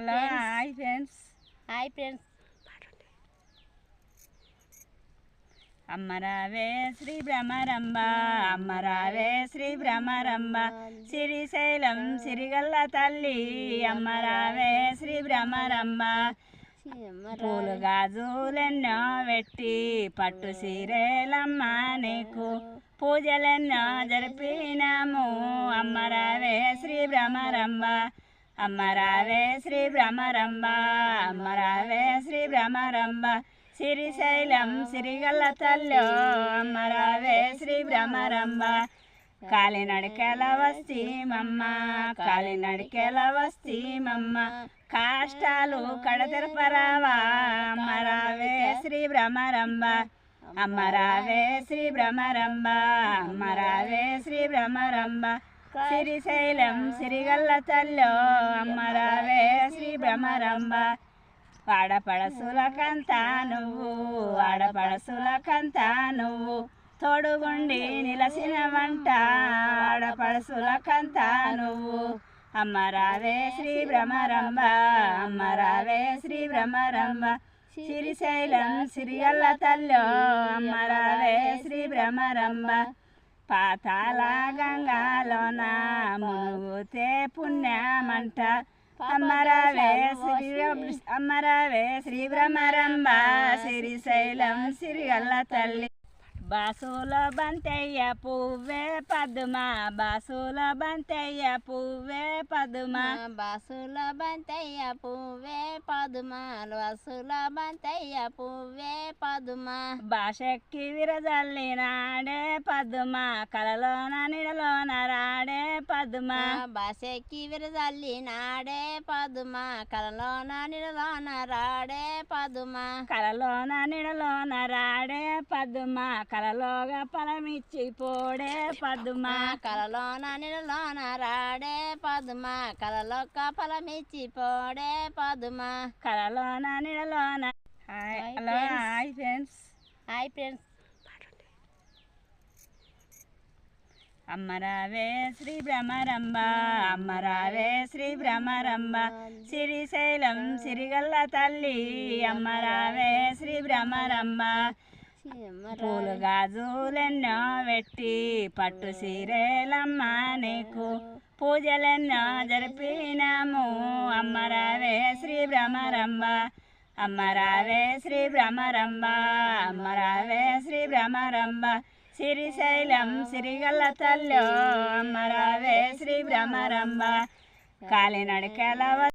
Hello hi friends. అమ్మరావే శ్రీ భ్రమరంబ, అమ్మరావే శ్రీ భ్రమరంబ, శ్రీశైలం సిరిగల్ల తల్లి అమ్మరావే శ్రీ భ్రమరంబ. పూలు గాజులెన్నో పెట్టి పట్టు సీరేలమ్మ నీకు పూజలెన్నో జరిపినాము అమ్మరావే శ్రీ భ్రమరంబ, అమ్మరావే శ్రీ భ్రమరంబ, అమ్మరావే శ్రీ భ్రమరంబ, శ్రీశైలం సిరిగల్ల తల్లో అమ్మరావే శ్రీ భ్రమరంబ. కాలినడకల వస్తీమమ్మ, కాలినడకల వస్తీమమ్మ, కాష్టాలు కడతెరపరావా అమ్మరావే శ్రీ భ్రమరంబ, అమ్మరావే శ్రీ భ్రమరంబ, అమ్మరావే శ్రీ భ్రమరంబ, శ్రీశైలం సిరిగల్ల తల్లో అమ్మరావే శ్రీ భ్రమరంబ. వాడపడసులకంతా నువ్వు, వాడపడసులకంతా నువ్వు, తోడుగుండి నిలసిన వంట వాడపడసులకంతా నువ్వు అమ్మరావే శ్రీ భ్రమరంబ, అమ్మరావే శ్రీ భ్రమరంబ, శ్రీశైలం సిరిగల్ల తల్లో అమ్మరావే శ్రీ భ్రమరంబ. పాతాళ గంగాలోన మునుగుతే పుణ్యమంట అమ్మరావే అమ్మరావే శ్రీ భ్రమరంబ, శ్రీశైలం సిరిగల్ల తల్లి. బాసుల బంతయ్య పువ్వే పద్మ, బాసుల బంతయ్య పువ్వే పద్మ, బాసుల బంతయ్య పువ్వే పద్మ, బాసుల బంతయ్య పువ్వే పద్మ. బాషక్కి విరజల్లినాడే పద్మ, కలలోన నిడలోన రాడే పద్మ, బాషక్కి విరజల్లినాడే పద్మ, కలలోన నిడలోన రాడే పద్మ, కలలోన నిడలోన రాడే పద్మ, కలలోగా ఫలమిచ్చి పోడే పద్మ, కలలోన నిడలోన రాడే పద్మ, కలలోక ఫలమిచ్చి పోడే పద్మ, కలలోన నిడలోన. Hello hi friends. అమ్మరావే శ్రీ భ్రమరంబ, అమ్మరావే శ్రీ భ్రమరంబ, శ్రీశైలం సిరిగల్ల తల్లి అమ్మరావే శ్రీ భ్రమరంబ. పూలు గాజులెన్నో పెట్టి పట్టు సీరేలమ్మ నీకు పూజలెన్నో జరిపినాము అమ్మరావే శ్రీ భ్రమరంబ, అమ్మరావే శ్రీ భ్రమరంబ, అమ్మరావే శ్రీ భ్రమరంబ, శ్రీశైలం సిరిగల్ల తల్లో అమ్మరావే శ్రీ భ్రమరంబ. కాలినడకల